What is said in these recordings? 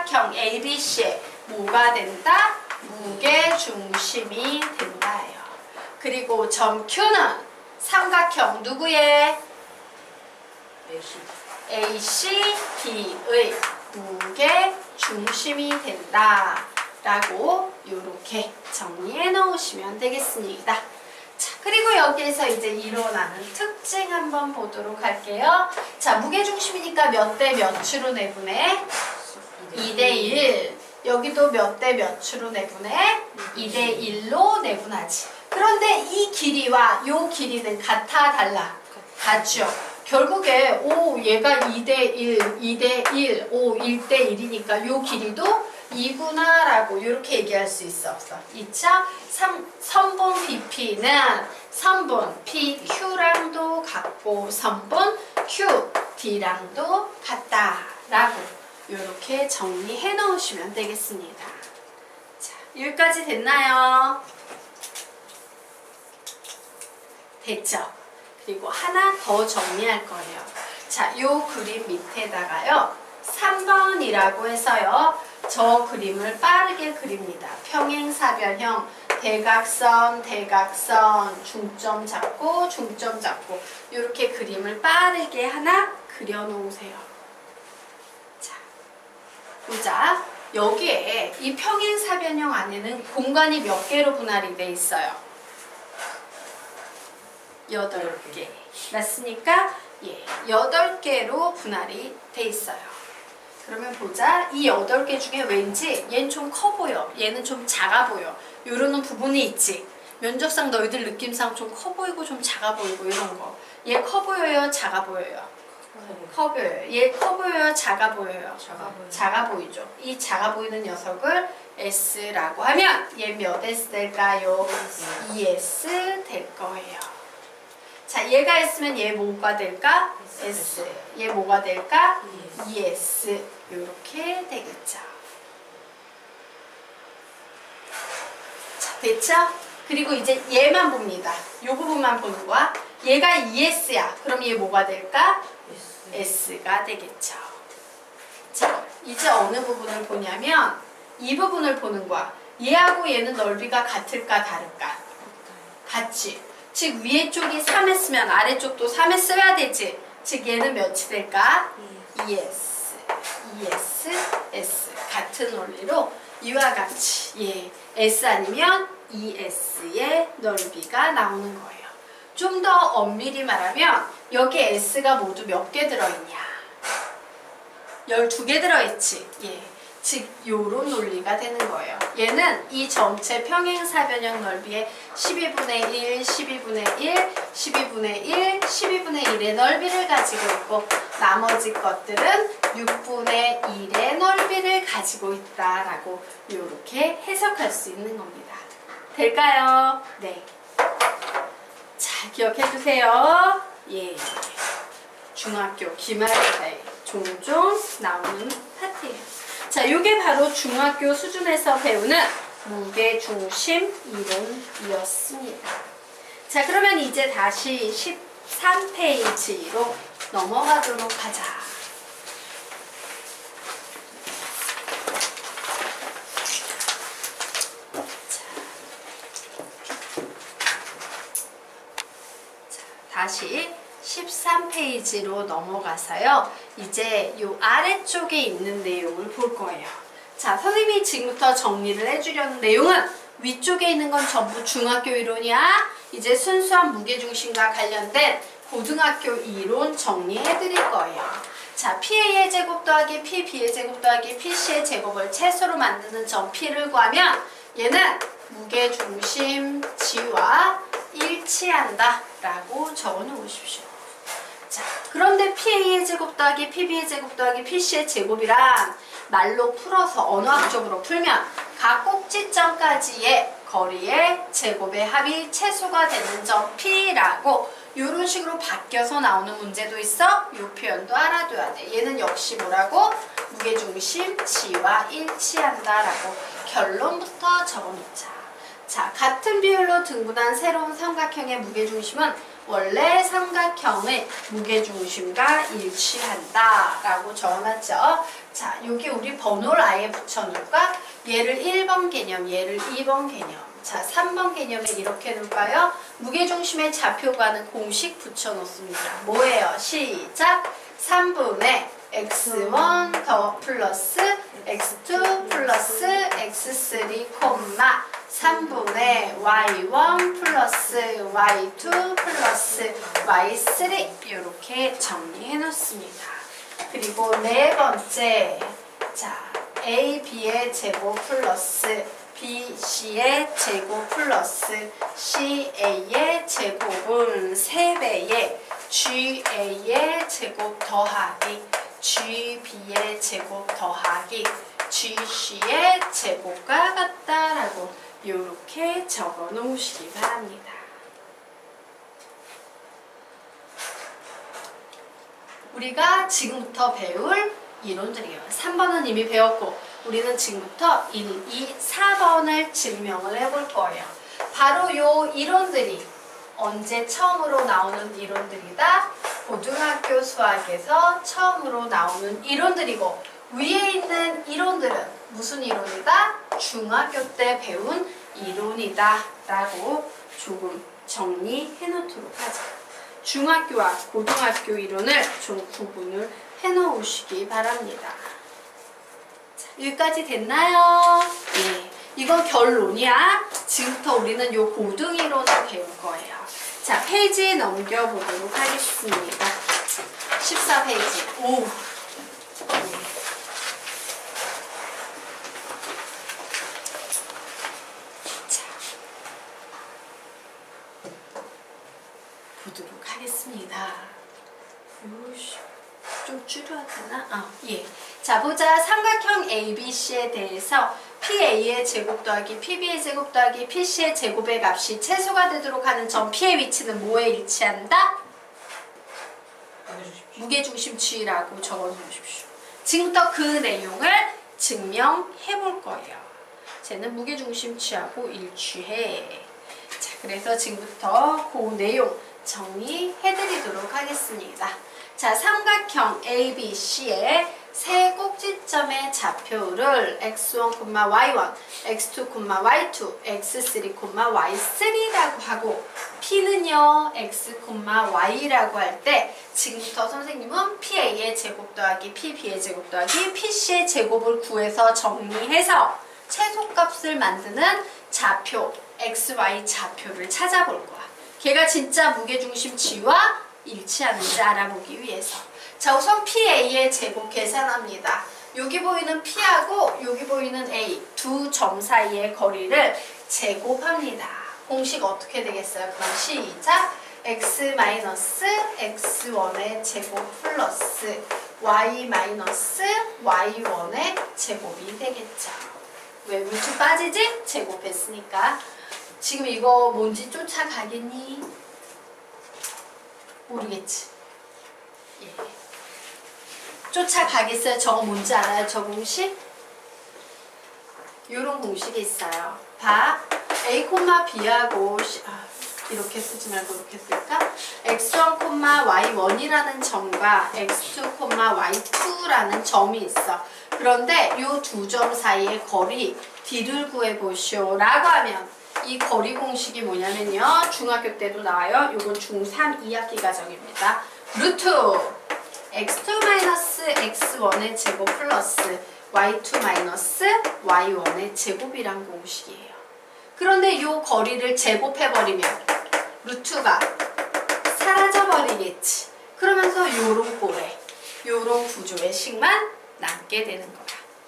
삼각형 ABC에 뭐가 된다? 무게중심이 된다예요. 그리고 점 Q는 삼각형 누구의? ACB의 무게중심이 된다 라고 이렇게 정리해 놓으시면 되겠습니다. 자, 그리고 여기에서 이제 일어나는 특징 한번 보도록 할게요. 자, 무게중심이니까 몇 대 몇으로 내분해? 2대1. 여기도 몇 대 몇으로 내분해? 2대1로 내분하지. 그런데 이 길이와 요 길이는 같아 달라? 같죠. 결국에 얘가 2대1, 2대1, 1대1이니까 요 길이도 2구나 라고 이렇게 얘기할 수 있어 없어? 있죠? 선분 BP는 선분 PQ랑도 같고 선분 QD랑도 같다 라고 이렇게 정리해 놓으시면 되겠습니다. 자, 여기까지 됐나요? 됐죠? 그리고 하나 더 정리할 거예요. 자, 요 그림 밑에다가요 3번이라고 해서요 저 그림을 빠르게 그립니다. 평행사변형 대각선, 대각선, 중점 잡고, 중점 잡고 이렇게 그림을 빠르게 하나 그려놓으세요. 자, 보자. 여기에 이 평행사변형 안에는 공간이 몇 개로 분할이 돼 있어요? 8개. 맞습니까? 예, 8개로 분할이 돼 있어요. 그러면 보자. 이 8개 중에 왠지 얘는 좀 커 보여. 얘는 좀 작아 보여. 요러는 부분이 있지. 면적상 너희들 느낌상 좀 커 보이고 좀 작아 보이고 이런 거. 얘 커 보여요? 작아 보여요? 커 보여요. 얘 커 보여요? 작아 보여요? 작아 보이죠. 이 작아 보이는 녀석을 S라고 하면 얘 몇 S 될까요? 2S 될 거예요. 자, 얘가 S면 얘 뭐가 될까? S. 얘 뭐가 될까? 2S. 이렇게 되겠죠. 자, 됐죠? 그리고 이제 얘만 봅니다. 이 부분만 보는 거야. 얘가 2S야. 그럼 얘 뭐가 될까? S가 되겠죠. 자, 이제 어느 부분을 보냐면 이 부분을 보는 거야. 얘하고 얘는 넓이가 같을까 다를까? 같지. 즉 위에 쪽이 3S면 아래쪽도 3S여야 되지. 즉 얘는 몇이 될까? 2S. 2S, S. 같은 원리로 이와 같이 예, S 아니면 2S의 넓이가 나오는 거예요. 좀 더 엄밀히 말하면 여기 S가 모두 몇 개 들어있냐? 12개 들어있지. 예. 즉 요런 논리가 되는 거예요. 얘는 이 전체 평행사변형 넓이의 12분의 1, 12분의 1, 12분의 1, 12분의 1의 넓이를 가지고 있고 나머지 것들은 6분의 1의 넓이를 가지고 있다라고 이렇게 해석할 수 있는 겁니다. 될까요? 네. 잘 기억해 두세요. 예. 중학교 기말고사에 종종 나오는 파트예요. 자, 요게 바로 중학교 수준에서 배우는 무게중심 이론이었습니다. 자, 그러면 이제 다시 13페이지로 넘어가도록 하자. 자, 다시 13페이지로 넘어가서요. 이제 요 아래쪽에 있는 내용을 볼 거예요. 자, 선생님이 지금부터 정리를 해주려는 내용은 위쪽에 있는 건 전부 중학교 이론이야. 이제 순수한 무게중심과 관련된 고등학교 이론 정리해 드릴 거예요. 자, PA의 제곱 더하기 PB의 제곱 더하기 PC의 제곱을 최소로 만드는 점 P를 구하면 얘는 무게중심 G와 일치한다 라고 적어 놓으십시오. 자, 그런데 PA의 제곱 더하기 PB의 제곱 더하기 PC의 제곱이란 말로 풀어서 언어학적으로 풀면 각 꼭지점까지의 거리의 제곱의 합이 최소가 되는 점 P라고 이런 식으로 바뀌어서 나오는 문제도 있어. 이 표현도 알아둬야 돼. 얘는 역시 뭐라고? 무게중심 G와 일치한다라고 결론부터 적어놓자. 자, 같은 비율로 등분한 새로운 삼각형의 무게중심은 원래 삼각형의 무게중심과 일치한다 라고 적어놨죠. 자, 여기 우리 번호를 아예 붙여놓을까? 얘를 1번 개념, 얘를 2번 개념. 자, 3번 개념에 이렇게 놓을까요? 무게중심의 좌표가는 공식 붙여놓습니다. 뭐예요? 시작! 3분의 x1 더 플러스 x2 플러스 x3 콤마 3분의 y1 플러스 y2 플러스 y3 이렇게 정리해 놓습니다. 그리고 네 번째, 자, a, b의 제곱 플러스 b, c의 제곱 플러스 c, a의 제곱은 3배의 GA의 제곱 더하기 GB의 제곱 더하기 GC의 제곱과 같다라고 이렇게 적어 놓으시기 바랍니다. 우리가 지금부터 배울 이론들이에요. 3번은 이미 배웠고 우리는 지금부터 1, 2, 4번을 증명을 해볼 거예요. 바로 요 이론들이 언제 처음으로 나오는 이론들이다? 고등학교 수학에서 처음으로 나오는 이론들이고 위에 있는 이론들은 무슨 이론이다? 중학교 때 배운 이론이다 라고 조금 정리해 놓도록 하자. 중학교와 고등학교 이론을 좀 구분을 해 놓으시기 바랍니다. 자, 여기까지 됐나요? 네. 이건 결론이야. 지금부터 우리는 요 고등 이론을 배울 거예요. 자, 페이지 넘겨보도록 하겠습니다. 14페이지. 오. 자, 보도록 하겠습니다. 좀 줄여야 되나? 아, 예. 자, 보자. 삼각형 ABC에 대해서 PA의 제곱 더하기 PB의 제곱 더하기 PC의 제곱의 값이 최소가 되도록 하는 점 P의 위치는 뭐에 일치한다? 무게중심치라고 적어놓으십시오. 지금부터 그 내용을 증명해 볼 거예요. 쟤는 무게중심치하고 일치해. 자, 그래서 지금부터 그 내용 정리해 드리도록 하겠습니다. 자, 삼각형 ABC의 세 꼭지점의 좌표를 x1, y1, x2, y2, x3, y3라고 하고 P는요, x, y라고 할 때 지금부터 선생님은 PA의 제곱 더하기 PB의 제곱 더하기 PC의 제곱을 구해서 정리해서 최소값을 만드는 좌표, XY 좌표를 찾아볼 거야. 걔가 진짜 무게중심치와 일치하는지 알아보기 위해서. 자, 우선 PA의 제곱 계산합니다. 여기 보이는 P하고 여기 보이는 A 두 점 사이의 거리를 제곱합니다. 공식 어떻게 되겠어요? 그럼 시작! x-x1의 제곱 플러스 y-y1의 제곱이 되겠죠. 왜 루트 빠지지? 제곱했으니까. 지금 이거 뭔지 쫓아가겠니? 모르겠지? 예. 쫓아가겠어요? 저거 뭔지 알아요? 저 공식? 요런 공식이 있어요. 봐. A, B하고 이렇게 쓰지 말고 이렇게 쓸까? x1, y1이라는 점과 x2, y2라는 점이 있어. 그런데 요 두 점 사이의 거리 D를 구해보시오 라고 하면 이 거리 공식이 뭐냐면요. 중학교 때도 나와요. 요건 중3 2학기 과정입니다. 루트 x2-x1의 제곱 플러스 y2-y1의 제곱이란 공식이에요. 그런데 요 거리를 제곱해버리면 루트가 사라져버리겠지. 그러면서 요런 꼴에 요런 구조의 식만 남게 되는 거야.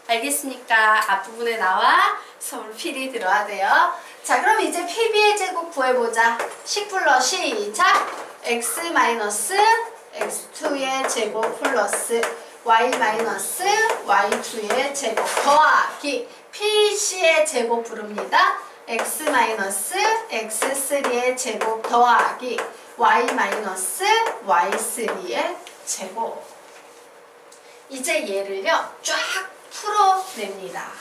알겠습니까? 앞부분에 나와 서울필이 들어야 돼요. 자, 그럼 이제 PB의 제곱 구해보자. 식 불러 시작! x-x2의 제곱 플러스 y-y2의 제곱 더하기 PC의 제곱 부릅니다. x-x3의 제곱 더하기 y-y3의 제곱. 이제 얘를요 쫙 풀어냅니다.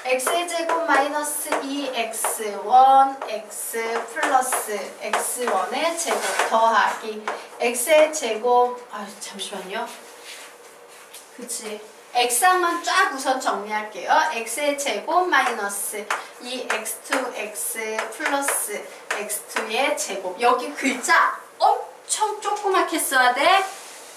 x의 제곱 마이너스 2x1 x 플러스 x1의 제곱 더하기 x의 제곱 잠시만요. 그치, x항만 쫙 우선 정리할게요. x의 제곱 마이너스 2x2x 플러스 x2의 제곱. 여기 글자 엄청 조그맣게 써야 돼.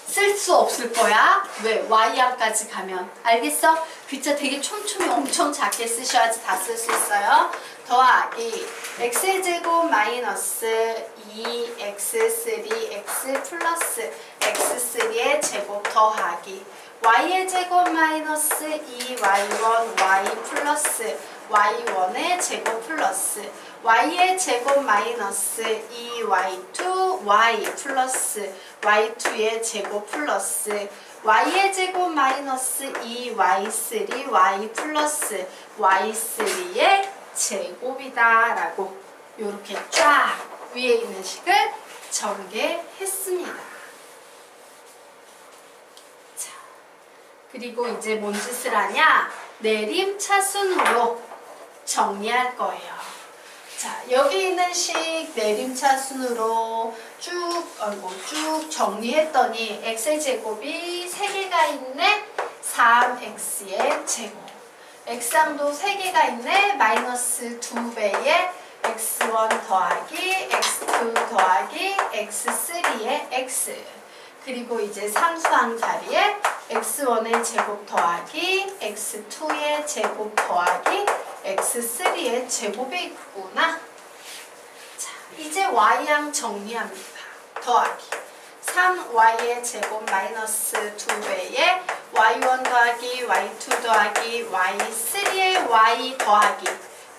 쓸 수 없을 거야. 왜? y항까지 가면. 알겠어? 글자 되게 촘촘히 엄청 작게 쓰셔야지 다 쓸 수 있어요. 더하기 x의 제곱 마이너스 2x3x 플러스 x3의 제곱 더하기 y의 제곱 마이너스 2y1 y 플러스 y1의 제곱 플러스 y의 제곱 마이너스 2y2 y 플러스 y2의 제곱 플러스 y의 제곱 마이너스 2y3 y 플러스 y3의 제곱이다 라고 이렇게 쫙 위에 있는 식을 전개했습니다. 자, 그리고 이제 뭔 짓을 하냐? 내림차순으로 정리할 거예요. 자, 여기 있는 식 내림차순으로 쭉 정리했더니 x의 제곱이 3개가 있네. 3x의 제곱. x항도 3개가 있네. 마이너스 2배의 x1 더하기 x2 더하기 x3의 x. 그리고 이제 상수항 자리에 x1의 제곱 더하기 x2의 제곱 더하기 x3의 제곱이 있구나. 자, 이제 y항 정리합니다. 더하기 3y의 제곱 마이너스 2배의 y1 더하기 y2 더하기 y3의 y 더하기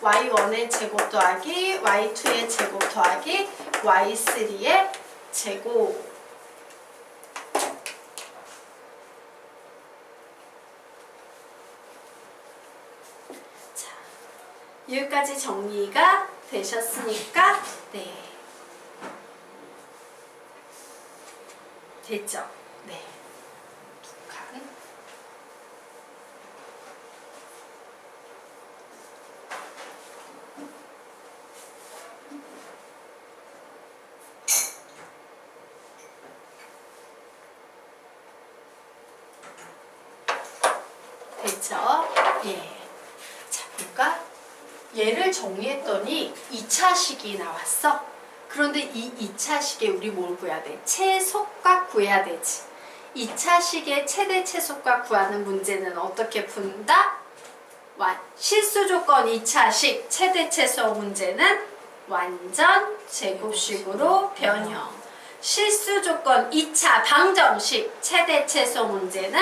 y1의 제곱 더하기 y2의 제곱 더하기 y3의 제곱. 자, 여기까지 정리가 되셨으니까 네, 됐죠? 네, 두 칸. 됐죠? 예. 자, 볼까? 얘를 정리했더니 2차식이 나왔어. 그런데 이 2차식에 우리 뭘 구해야 돼? 최소값 구해야 되지. 2차식의 최대 최소값 구하는 문제는 어떻게 푼다? 실수 조건 2차식 최대 최소 문제는 완전 제곱식으로 변형. 실수 조건 2차 방정식 최대 최소 문제는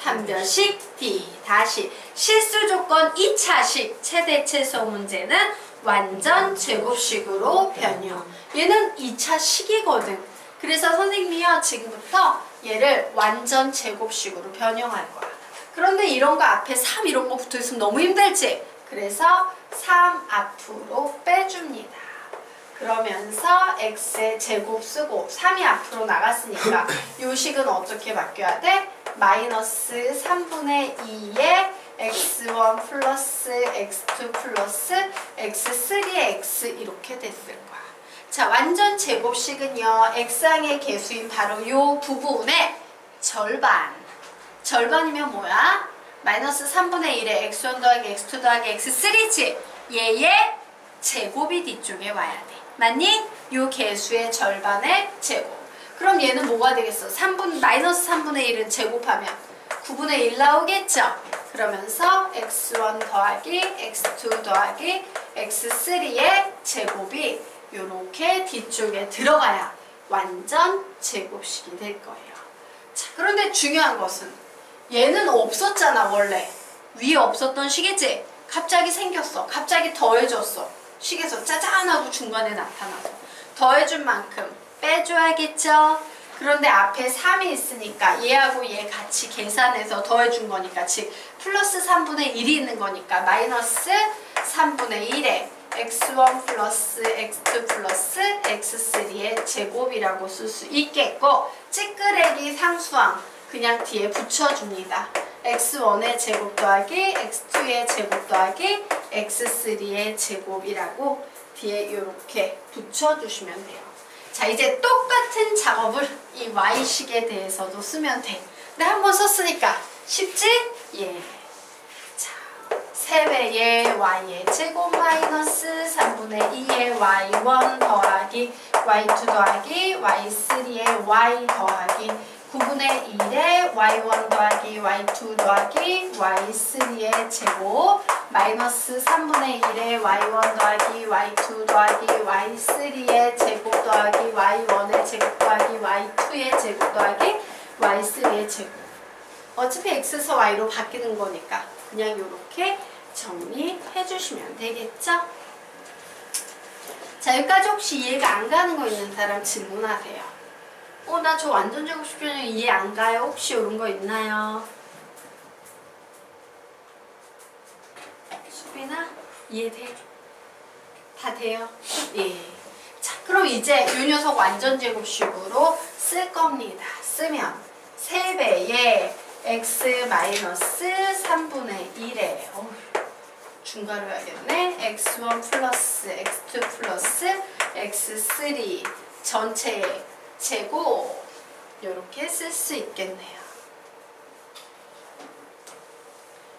판별식 D. 다시 실수 조건 2차식 최대 최소 문제는 완전 제곱식으로 변형. 얘는 2차식이거든. 그래서 선생님이요, 지금부터 얘를 완전 제곱식으로 변형할 거야. 그런데 이런 거 앞에 3 이런 거 붙어 있으면 너무 힘들지? 그래서 3 앞으로 빼줍니다. 그러면서 x의 제곱 쓰고 3이 앞으로 나갔으니까 이 식은 어떻게 바뀌어야 돼? 마이너스 3분의 2의 x1 플러스 x2 플러스 x3의 x 이렇게 됐을 거야. 자, 완전 제곱식은요, x항의 개수인 바로 이 부분의 절반. 절반이면 뭐야? 마이너스 3분의 1의 x1 더하기 x2 더하기 x3지? 얘의 제곱이 뒤쪽에 와야 돼. 맞니? 요 개수의 절반의 제곱. 그럼 얘는 뭐가 되겠어? 마이너스 3분의 1은 제곱하면 9분의 1 나오겠죠? 그러면서 x1 더하기 x2 더하기 x3의 제곱이 요렇게 뒤쪽에 들어가야 완전 제곱식이 될 거예요. 자, 그런데 중요한 것은 얘는 없었잖아, 원래. 위에 없었던 식이지? 갑자기 생겼어. 갑자기 더해졌어. 식에서 짜잔 하고 중간에 나타나서 더해준 만큼 빼줘야겠죠? 그런데 앞에 3이 있으니까 얘하고 얘 같이 계산해서 더해준 거니까, 즉 플러스 3분의 1이 있는 거니까 마이너스 3분의 1에 x1 플러스 x2 플러스 x3의 제곱이라고 쓸 수 있겠고, 찌끄레기 상수항 그냥 뒤에 붙여줍니다. x1의 제곱 더하기 x2의 제곱 더하기 x3의 제곱이라고 뒤에 이렇게 붙여주시면 돼요. 자, 이제 똑같은 작업을 이 y식에 대해서도 쓰면 돼. 근데 한번 썼으니까 쉽지? 예. 자, 3배의 y의 제곱 마이너스 3분의 2의 y1 더하기 y2 더하기 y3의 y 더하기 9분의 1의 y1 더하기 y2 더하기 y3의 제곱 마이너스 3분의 1의 y1 더하기 y2 더하기 y3의 제곱 더하기 y1의 제곱 더하기 y2의 제곱 더하기 y3의 제곱. 어차피 x에서 y로 바뀌는 거니까 그냥 이렇게 정리해 주시면 되겠죠? 자, 여기까지 혹시 이해가 안 가는 거 있는 사람 질문하세요. 나 저 완전제곱 수변형 이해 안 가요. 혹시 이런 거 있나요? 수빈아, 이해돼? 다 돼요? 예. 자, 그럼 이제 이 녀석 완전제곱식으로 쓸 겁니다. 쓰면 3배의 x 마이너스 3분의 1에 중괄호 해야겠네. x1 플러스 x2 플러스 x3 전체의 제곱 이렇게 쓸 수 있겠네요.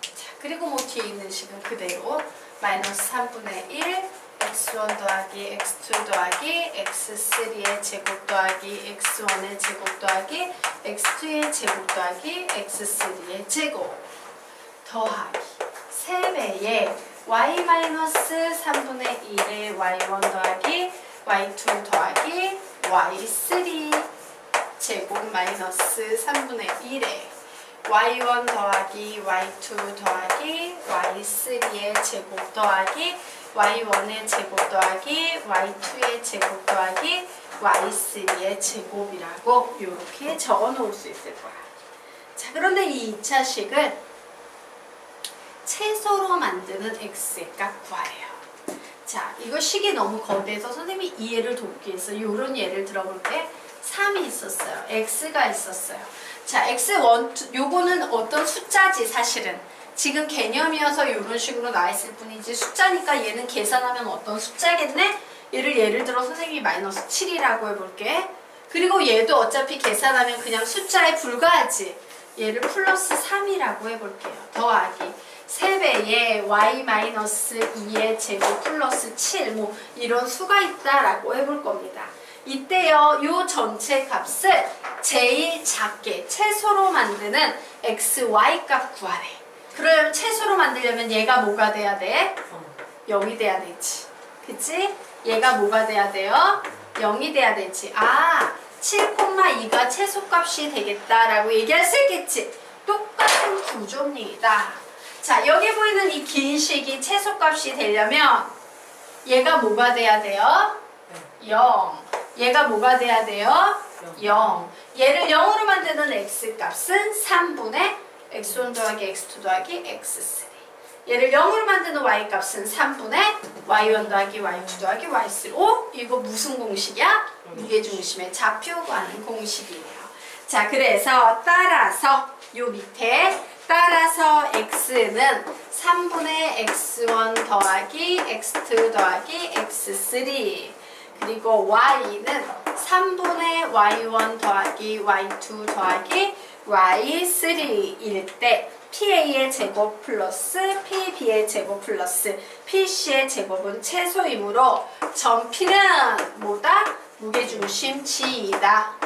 자, 그리고 뭐 뒤에 있는 식은 그대로 마이너스 3분의 1 x1 더하기 x2 더하기 x3의 제곱 더하기 x1의 제곱 더하기 x2의 제곱 더하기 x3의 제곱 더하기 3배의 y 마이너스 3분의 1의 y1 더하기 y2 더하기 y3 제곱 마이너스 3분의 1에 y1 더하기 y2 더하기 y3의 제곱 더하기 y1의 제곱 더하기 y2의 제곱 더하기 y3의 제곱이라고 이렇게 적어 놓을 수 있을 거야. 자, 그런데 이 2차식은 채소로 만드는 x의 값 구하래요. 자, 이거 식이 너무 거대해서 선생님이 이해를 돕기 위해서 이런 예를 들어볼게. 3이 있었어요. x가 있었어요. 자, x1, 요거는 어떤 숫자지 사실은. 지금 개념이어서 이런 식으로 나와 있을 뿐이지 숫자니까 얘는 계산하면 어떤 숫자겠네? 예를 들어 선생님이 마이너스 7이라고 해볼게. 그리고 얘도 어차피 계산하면 그냥 숫자에 불과하지. 얘를 플러스 3이라고 해볼게요. 더하기 3배의 y-2의 제곱 플러스 7 뭐 이런 수가 있다라고 해볼 겁니다. 이때요, 요 전체 값을 제일 작게 채소로 만드는 xy 값 구하래. 그럼 채소로 만들려면 얘가 뭐가 돼야 돼? 0이 돼야 되지. 그치? 얘가 뭐가 돼야 돼요? 0이 돼야 되지. 아, 7,2가 채소값이 되겠다라고 얘기할 수 있겠지. 똑같은 구조입니다. 자, 여기 보이는 이 긴 식이 채소값이 되려면 얘가 뭐가 돼야 돼요? 0. 얘가 뭐가 돼야 돼요? 0. 얘를 0으로 만드는 x값은 3분의 x1 더하기 x2 더하기 x3. 얘를 0으로 만드는 y값은 3분의 y1 더하기 y2 더하기 y3. 오? 이거 무슨 공식이야? 무게중심의 좌표 구하는 공식이에요. 자, 그래서 따라서 요 밑에 따라서 x는 3분의 x1 더하기 x2 더하기 x3 그리고 y는 3분의 y1 더하기 y2 더하기 y3일 때 PA의 제곱 플러스 PB의 제곱 플러스 PC의 제곱은 채소이므로 점 P는 뭐다? 무게중심 G이다.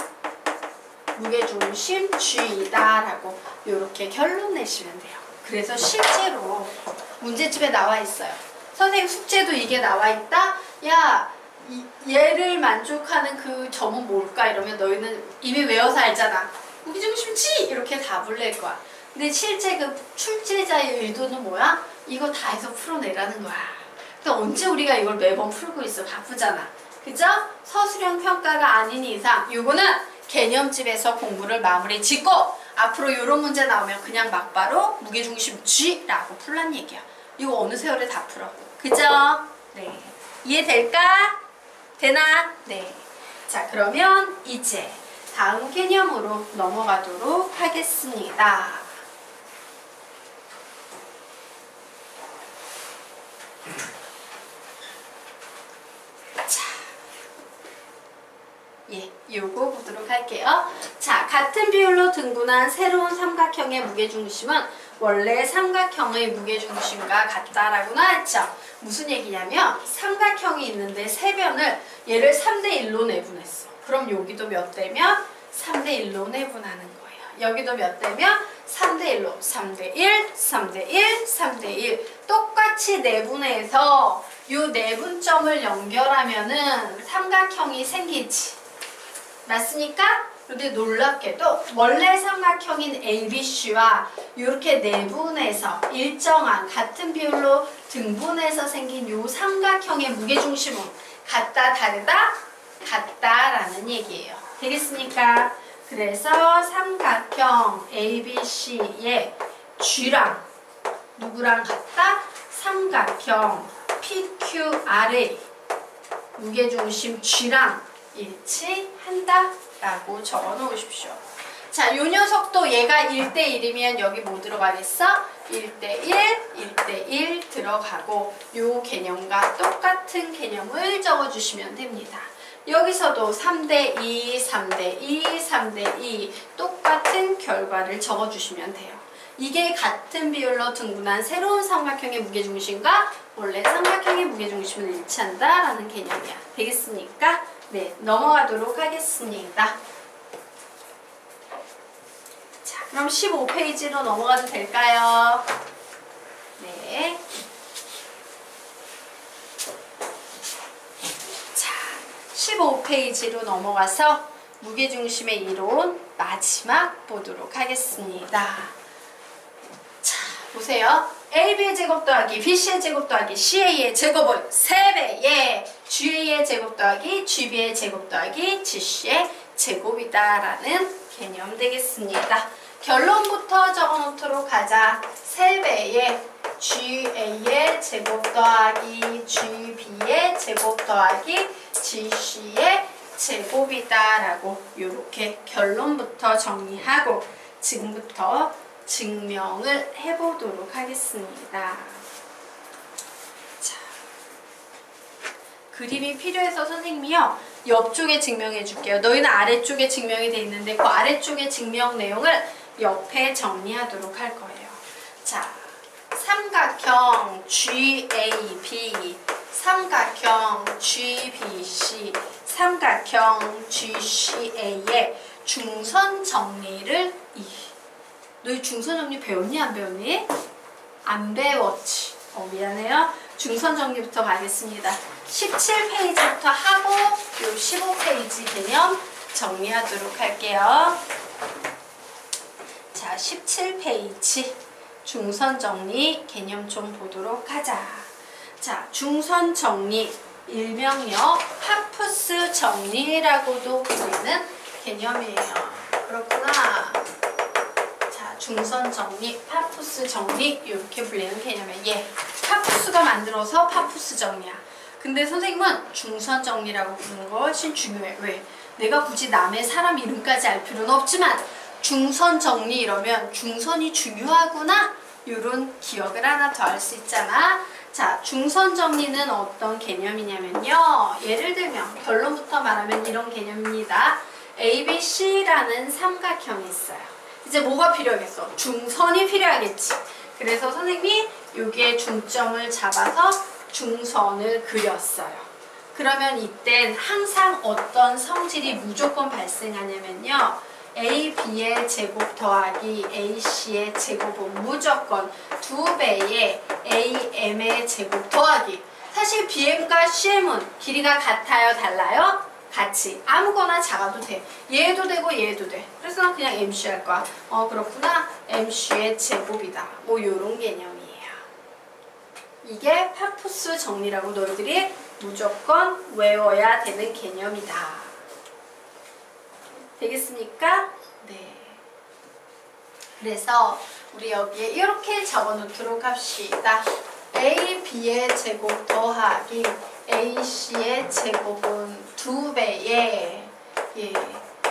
무게중심 G이다 라고 이렇게 결론 내시면 돼요. 그래서 실제로 문제집에 나와 있어요. 선생님 숙제도 이게 나와 있다? 야, 얘를 만족하는 그 점은 뭘까? 이러면 너희는 이미 외워서 알잖아. 무게중심 G! 이렇게 답을 낼 거야. 근데 실제 그 출제자의 의도는 뭐야? 이거 다 해서 풀어내라는 거야. 근데 언제 우리가 이걸 매번 풀고 있어? 바쁘잖아. 그죠? 서술형 평가가 아닌 이상 이거는 개념집에서 공부를 마무리 짓고 앞으로 이런 문제 나오면 그냥 막바로 무게중심 G라고 풀란 얘기야. 이거 어느 세월에 다 풀어. 그죠? 네. 이해될까? 되나? 네. 자, 그러면 이제 다음 개념으로 넘어가도록 하겠습니다. 예, 요거 보도록 할게요. 자, 같은 비율로 등분한 새로운 삼각형의 무게중심은 원래 삼각형의 무게중심과 같다라고 나왔죠. 무슨 얘기냐면 삼각형이 있는데 세 변을 얘를 3대1로 내분했어. 그럼 여기도 몇 대면 3대1로 내분하는 거예요. 여기도 몇 대면 3대1로 3대1, 3대1, 3대1 똑같이 내분해서 요 내분점을 연결하면은 삼각형이 생기지. 맞습니까? 근데 놀랍게도 원래 삼각형인 ABC와 이렇게 내분해서 일정한 같은 비율로 등분해서 생긴 요 삼각형의 무게중심은 같다, 다르다? 같다라는 얘기예요. 되겠습니까? 그래서 삼각형 ABC의 G랑 누구랑 같다? 삼각형 PQR의 무게중심 G랑 일치한다 라고 적어 놓으십시오. 자, 요 녀석도 얘가 1대1이면 여기 뭐 들어가겠어? 1대1, 1대1 들어가고 요 개념과 똑같은 개념을 적어 주시면 됩니다. 여기서도 3대2, 3대2, 3대2 똑같은 결과를 적어 주시면 돼요. 이게 같은 비율로 등분한 새로운 삼각형의 무게중심과 원래 삼각형의 무게중심을 일치한다라는 개념이야. 되겠습니까? 네, 넘어가도록 하겠습니다. 자, 그럼 15페이지로 넘어가도 될까요? 네. 자, 15페이지로 넘어가서 무게중심의 이론 마지막 보도록 하겠습니다. 자, 보세요. AB의 제곱 더하기 BC의 제곱 더하기 CA의 제곱은 3배의 GA의 제곱 더하기 GB의 제곱 더하기 GC의 제곱이다 라는 개념 되겠습니다. 결론부터 적어놓도록 하자. 3배의 GA의 제곱 더하기 GB의 제곱 더하기 GC의 제곱이다 라고 이렇게 결론부터 정리하고 지금부터 증명을 해보도록 하겠습니다. 자, 그림이 필요해서 선생님이요 옆쪽에 증명해 줄게요. 너희는 아래쪽에 증명이 돼 있는데 그 아래쪽의 증명 내용을 옆에 정리하도록 할 거예요. 자, 삼각형 GAB, 삼각형 GBC, 삼각형 GCA의 중선 정리를 너희 중선 정리 배웠니? 안 배웠니? 안 배웠지. 미안해요. 중선 정리부터 가겠습니다. 17페이지부터 하고 요 15페이지 개념 정리하도록 할게요. 자, 17페이지 중선 정리 개념 좀 보도록 하자. 자, 중선 정리 일명요 파푸스 정리라고도 불리는 개념이에요. 그렇구나. 중선 정리, 파푸스 정리 이렇게 불리는 개념이에요. 파푸스가 만들어서 파푸스 정리야. 근데 선생님은 중선 정리라고 부르는 거 훨씬 중요해. 왜? 내가 굳이 남의 사람 이름까지 알 필요는 없지만 중선 정리 이러면 중선이 중요하구나 이런 기억을 하나 더 할 수 있잖아. 자, 중선 정리는 어떤 개념이냐면요. 예를 들면 결론부터 말하면 이런 개념입니다. ABC라는 삼각형이 있어요. 이제 뭐가 필요하겠어? 중선이 필요하겠지. 그래서 선생님이 여기에 중점을 잡아서 중선을 그렸어요. 그러면 이땐 항상 어떤 성질이 무조건 발생하냐면요. AB의 제곱 더하기 AC의 제곱은 무조건 2배의 AM의 제곱 더하기. 사실 BM과 CM은 길이가 같아요? 달라요? 같이 아무거나 작아도 돼. 얘도 되고 얘도 돼. 그래서 난 그냥 MC 할 거야. 그렇구나. MC의 제곱이다. 뭐 요런 개념이에요. 이게 파푸스 정리라고 너희들이 무조건 외워야 되는 개념이다. 되겠습니까? 네. 그래서 우리 여기에 이렇게 적어 놓도록 합시다. AB의 제곱 더하기 AC의 제곱은 2배의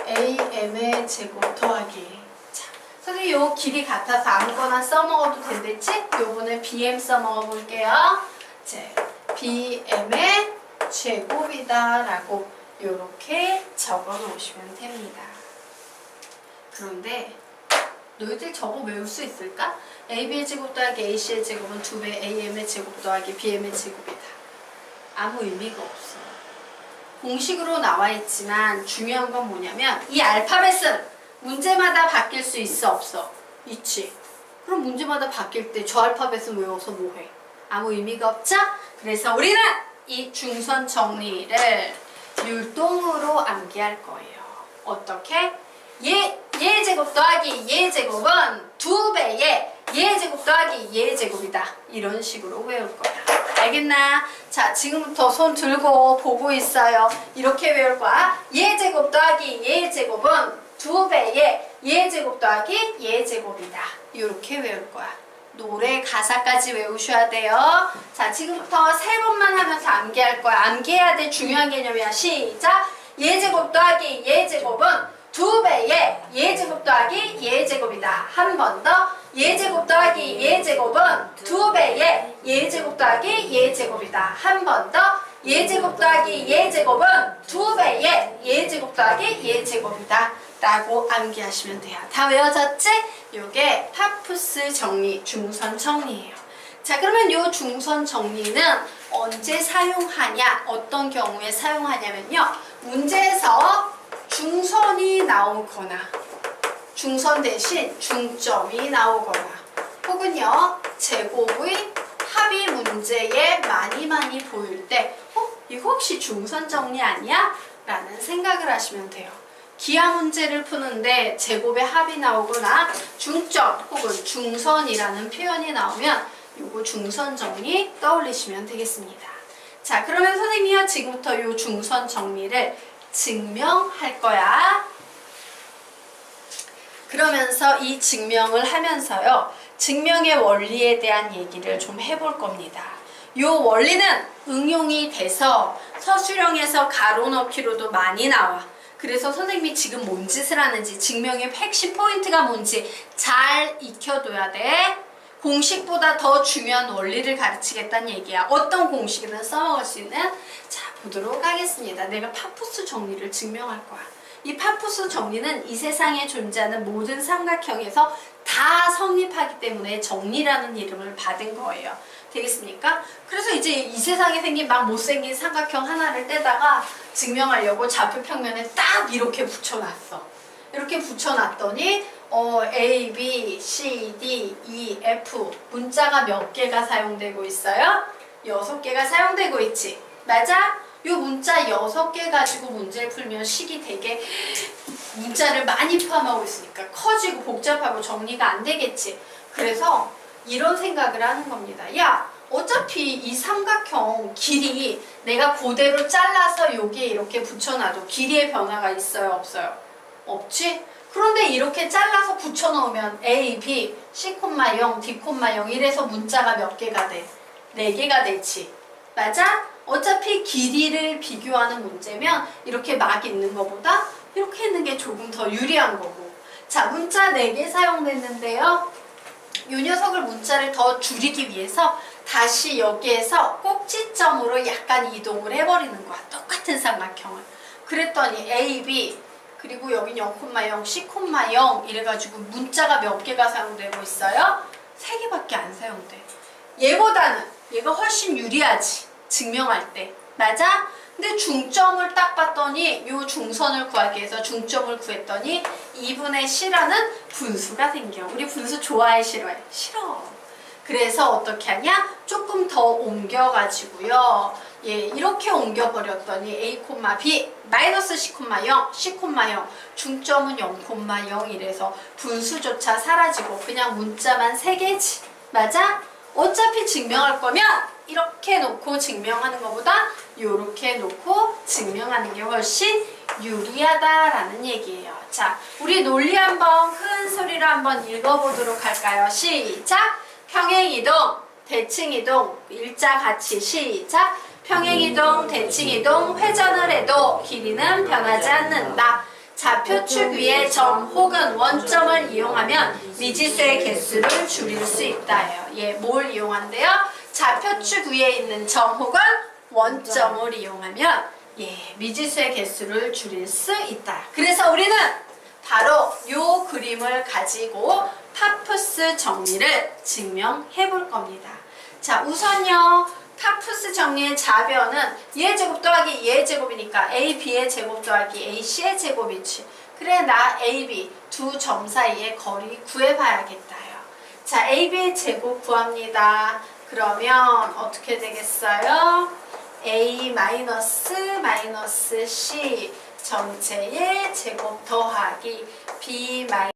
AM의 제곱 더하기. 자, 선생님 요 길이 같아서 아무거나 써먹어도 된댔지? 요번에 BM 써먹어 볼게요. 이제 BM의 제곱이다 라고 이렇게 적어 놓으시면 됩니다. 그런데 너희들 저거 외울 수 있을까? AB의 제곱 더하기 AC의 제곱은 2배 AM의 제곱 더하기 BM의 제곱이다. 아무 의미가 없어. 공식으로 나와 있지만 중요한 건 뭐냐면 이 알파벳은 문제마다 바뀔 수 있어 없어? 있지. 그럼 문제마다 바뀔 때 저 알파벳은 외워서 뭐해? 아무 의미가 없죠? 그래서 우리는 이 중선 정리를 율동으로 암기할 거예요. 어떻게? 얘 제곱 더하기 얘 제곱은 2배의 얘 제곱 더하기 얘 제곱이다. 이런 식으로 외울 거야. 알겠나? 자, 지금부터 손 들고 보고 있어요. 이렇게 외울 거야. 얘 제곱 더하기 얘 제곱은 2배의 얘 제곱 더하기 얘 제곱이다. 이렇게 외울 거야. 노래 가사까지 외우셔야 돼요. 자, 지금부터 3번만 하면서 암기할 거야. 암기해야 될 중요한 개념이야. 시작! 얘 제곱 더하기 얘 제곱은 2배의 얘 제곱 더하기 얘 제곱이다. 한 번 더. 얘 제곱 더하기 얘 제곱은 2배의 얘 제곱 더하기 얘 제곱이다. 한 번 더. 얘 제곱 더하기 얘 제곱은 2배의 얘 제곱 더하기 얘 제곱이다. 라고 암기하시면 돼요. 다 외워졌지? 요게 파푸스 정리, 중선 정리예요. 자, 그러면 요 중선 정리는 언제 사용하냐? 어떤 경우에 사용하냐면요. 문제에서 중선이 나오거나 중선 대신 중점이 나오거나 혹은요 제곱의 합의 문제에 많이 보일 때 이거 혹시 중선 정리 아니야? 라는 생각을 하시면 돼요. 기하 문제를 푸는데 제곱의 합이 나오거나 중점 혹은 중선이라는 표현이 나오면 요거 중선 정리 떠올리시면 되겠습니다. 자, 그러면 선생님이요 지금부터 요 중선 정리를 증명할 거야. 그러면서 이 증명을 하면서요 증명의 원리에 대한 얘기를 좀 해볼 겁니다. 요 원리는 응용이 돼서 서술형에서 가로 넣기로도 많이 나와. 그래서 선생님이 지금 뭔 짓을 하는지 증명의 핵심 포인트가 뭔지 잘 익혀둬야 돼. 공식보다 더 중요한 원리를 가르치겠다는 얘기야. 어떤 공식이든 써먹을 수 있는. 자, 보도록 하겠습니다. 내가 파푸스 정리를 증명할 거야. 이 파푸스 정리는 이 세상에 존재하는 모든 삼각형에서 다 성립하기 때문에 정리라는 이름을 받은 거예요. 되겠습니까? 그래서 이제 이 세상에 생긴 막 못생긴 삼각형 하나를 떼다가 증명하려고 좌표평면에 딱 이렇게 붙여놨어. 이렇게 붙여놨더니 A, B, C, D, E, F 문자가 몇 개가 사용되고 있어요? 6개가 사용되고 있지. 맞아? 요 문자 6개 가지고 문제를 풀면 식이 되게 문자를 많이 포함하고 있으니까 커지고 복잡하고 정리가 안 되겠지. 그래서 이런 생각을 하는 겁니다. 야, 어차피 이 삼각형 길이 내가 그대로 잘라서 여기에 이렇게 붙여놔도 길이의 변화가 있어요? 없어요? 없지? 그런데 이렇게 잘라서 붙여놓으면 A, B, C, 0, D, 0 이래서 문자가 몇 개가 돼? 4개가 되지. 맞아? 어차피 길이를 비교하는 문제면 이렇게 막 있는 것보다 이렇게 있는 게 조금 더 유리한 거고. 자, 문자 4개 사용됐는데요. 이 녀석을 문자를 더 줄이기 위해서 다시 여기에서 꼭지점으로 약간 이동을 해버리는 거야. 똑같은 삼각형을. 그랬더니 A, B 그리고 여긴 0,0, C, 0 이래가지고 문자가 몇 개가 사용되고 있어요? 3개밖에 안 사용돼. 얘보다는 얘가 훨씬 유리하지. 증명할 때. 맞아? 근데 중점을 딱 봤더니 요 중선을 구하기 위해서 중점을 구했더니 2분의 C라는 분수가 생겨. 우리 분수 좋아해 싫어해? 싫어. 그래서 어떻게 하냐? 조금 더 옮겨가지고요. 예, 이렇게 옮겨버렸더니 A, B 마이너스 C, 0, C, 0 중점은 0, 이래서 분수조차 사라지고 그냥 문자만 3개지. 맞아? 어차피 증명할 거면 이렇게 놓고 증명하는 것보다 이렇게 놓고 증명하는 게 훨씬 유리하다라는 얘기예요. 자, 우리 논리 한번 큰 소리로 한번 읽어보도록 할까요? 시작! 평행이동, 대칭이동, 일자 같이 시작! 평행이동, 대칭이동, 회전을 해도 길이는 변하지 않는다. 좌표축 위에 점 혹은 원점을 이용하면 미지수의 개수를 줄일 수 있다예요. 예, 뭘 이용한대요? 좌표축 위에 있는 점 혹은 원점을 이용하면 미지수의 개수를 줄일 수 있다. 그래서 우리는 바로 이 그림을 가지고 파푸스 정리를 증명해 볼 겁니다. 자, 우선요. 파푸스 정리의 좌변은 얘 제곱 더하기 얘 제곱이니까 AB의 제곱 더하기 AC의 제곱이지. 그래, 나 AB 두 점 사이의 거리 구해봐야겠다요. 자, AB의 제곱 구합니다. 그러면 어떻게 되겠어요? A 마이너스 C 전체의 제곱 더하기 B 마이너스